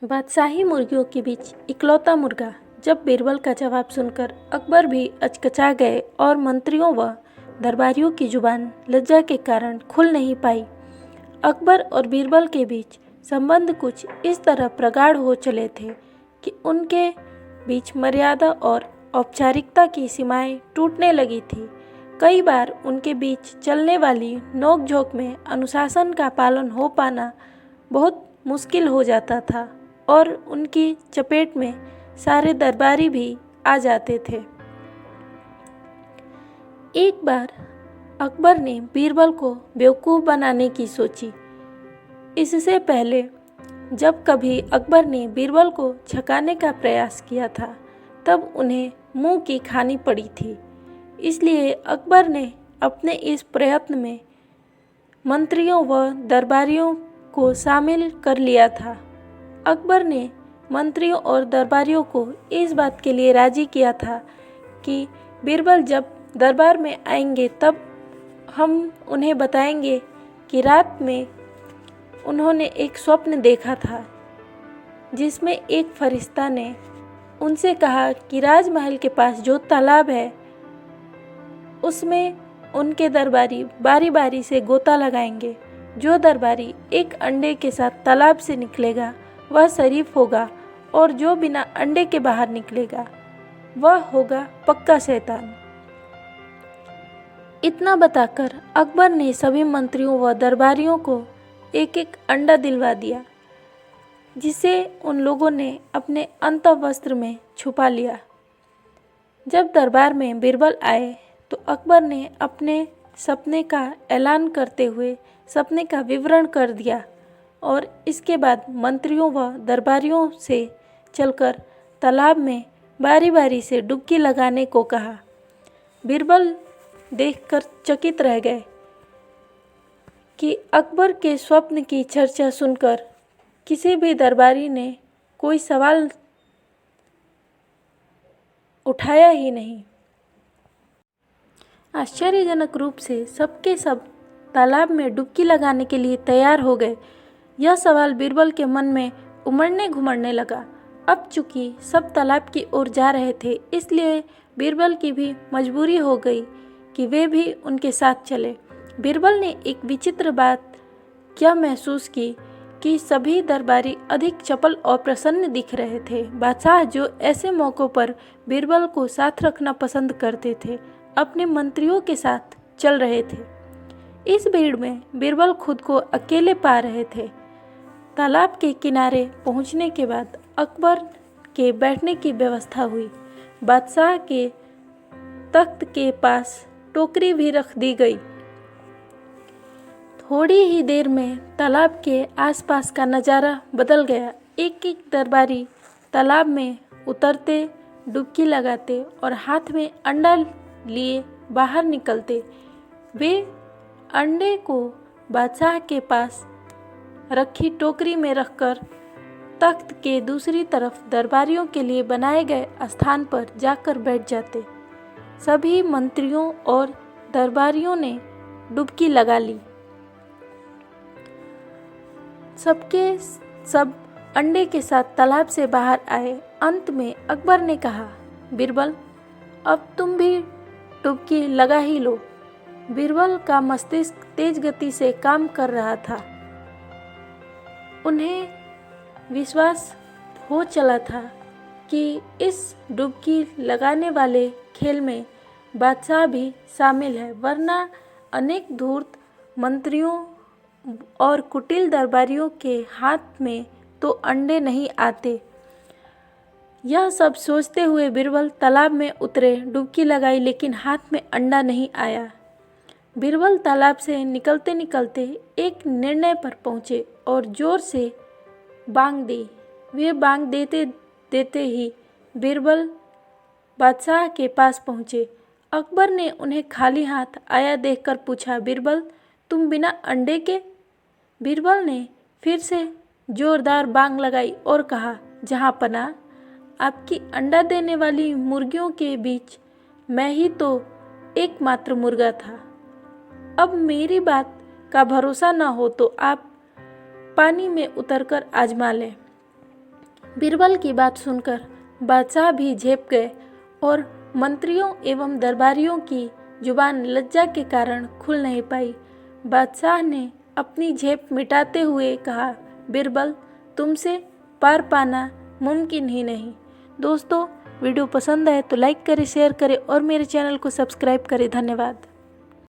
बादशाही मुर्गियों के बीच इकलौता मुर्गा। जब बीरबल का जवाब सुनकर अकबर भी अचकचा गए और मंत्रियों व दरबारियों की जुबान लज्जा के कारण खुल नहीं पाई। अकबर और बीरबल के बीच संबंध कुछ इस तरह प्रगाढ़ हो चले थे कि उनके बीच मर्यादा और औपचारिकता की सीमाएं टूटने लगी थी। कई बार उनके बीच चलने वाली नोक-झोंक में अनुशासन का पालन हो पाना बहुत मुश्किल हो जाता था और उनकी चपेट में सारे दरबारी भी आ जाते थे। एक बार अकबर ने बीरबल को बेवकूफ़ बनाने की सोची। इससे पहले जब कभी अकबर ने बीरबल को छकाने का प्रयास किया था तब उन्हें मुंह की खानी पड़ी थी। इसलिए अकबर ने अपने इस प्रयत्न में मंत्रियों व दरबारियों को शामिल कर लिया था। अकबर ने मंत्रियों और दरबारियों को इस बात के लिए राज़ी किया था कि बीरबल जब दरबार में आएंगे तब हम उन्हें बताएंगे कि रात में उन्होंने एक स्वप्न देखा था जिसमें एक फरिश्ता ने उनसे कहा कि राजमहल के पास जो तालाब है उसमें उनके दरबारी बारी बारी से गोता लगाएंगे। जो दरबारी एक अंडे के साथ तालाब से निकलेगा वह शरीफ होगा और जो बिना अंडे के बाहर निकलेगा वह होगा पक्का शैतान। इतना बताकर अकबर ने सभी मंत्रियों व दरबारियों को एक एक अंडा दिलवा दिया, जिसे उन लोगों ने अपने अंतःवस्त्र में छुपा लिया। जब दरबार में बीरबल आए तो अकबर ने अपने सपने का ऐलान करते हुए सपने का विवरण कर दिया और इसके बाद मंत्रियों व दरबारियों से चलकर तालाब में बारी बारी से डुबकी लगाने को कहा। बीरबल देखकर चकित रह गए कि अकबर के स्वप्न की चर्चा सुनकर किसी भी दरबारी ने कोई सवाल उठाया ही नहीं। आश्चर्यजनक रूप से सबके सब तालाब में डुबकी लगाने के लिए तैयार हो गए। यह सवाल बीरबल के मन में उमड़ने घुमड़ने लगा। अब चूंकि सब तालाब की ओर जा रहे थे इसलिए बीरबल की भी मजबूरी हो गई कि वे भी उनके साथ चले। बीरबल ने एक विचित्र बात क्या महसूस की कि सभी दरबारी अधिक चपल और प्रसन्न दिख रहे थे। बादशाह जो ऐसे मौक़ों पर बीरबल को साथ रखना पसंद करते थे अपने मंत्रियों के साथ चल रहे थे। इस भीड़ में बीरबल खुद को अकेले पा रहे थे। तालाब के किनारे पहुंचने के बाद अकबर के बैठने की व्यवस्था हुई। बादशाह के तख्त के पास टोकरी भी रख दी गई। थोड़ी ही देर में तालाब के आसपास का नज़ारा बदल गया। एक एक दरबारी तालाब में उतरते, डुबकी लगाते और हाथ में अंडा लिए बाहर निकलते। वे अंडे को बादशाह के पास रखी टोकरी में रखकर तख्त के दूसरी तरफ दरबारियों के लिए बनाए गए स्थान पर जाकर बैठ जाते। सभी मंत्रियों और दरबारियों ने डुबकी लगा ली। सबके सब अंडे के साथ तालाब से बाहर आए। अंत में अकबर ने कहा, बीरबल अब तुम भी डुबकी लगा ही लो। बीरबल का मस्तिष्क तेज गति से काम कर रहा था। उन्हें विश्वास हो चला था कि इस डुबकी लगाने वाले खेल में बादशाह भी शामिल है, वरना अनेक धूर्त मंत्रियों और कुटिल दरबारियों के हाथ में तो अंडे नहीं आते। यह सब सोचते हुए बीरबल तालाब में उतरे, डुबकी लगाई, लेकिन हाथ में अंडा नहीं आया। बीरबल तालाब से निकलते निकलते एक निर्णय पर पहुँचे और जोर से बांग दी। वे बांग देते देते ही बीरबल बादशाह के पास पहुँचे। अकबर ने उन्हें खाली हाथ आया देखकर पूछा, बीरबल तुम बिना अंडे के? बीरबल ने फिर से जोरदार बांग लगाई और कहा, जहाँपनाह, आपकी अंडा देने वाली मुर्गियों के बीच मैं ही तो एकमात्र मुर्गा था। अब मेरी बात का भरोसा न हो तो आप पानी में उतरकर आजमा लें। बीरबल की बात सुनकर बादशाह भी झेप गए और मंत्रियों एवं दरबारियों की जुबान लज्जा के कारण खुल नहीं पाई। बादशाह ने अपनी झेप मिटाते हुए कहा, बीरबल, तुमसे पार पाना मुमकिन ही नहीं। दोस्तों, वीडियो पसंद आए तो लाइक करें, शेयर करें और मेरे चैनल को सब्सक्राइब करें। धन्यवाद।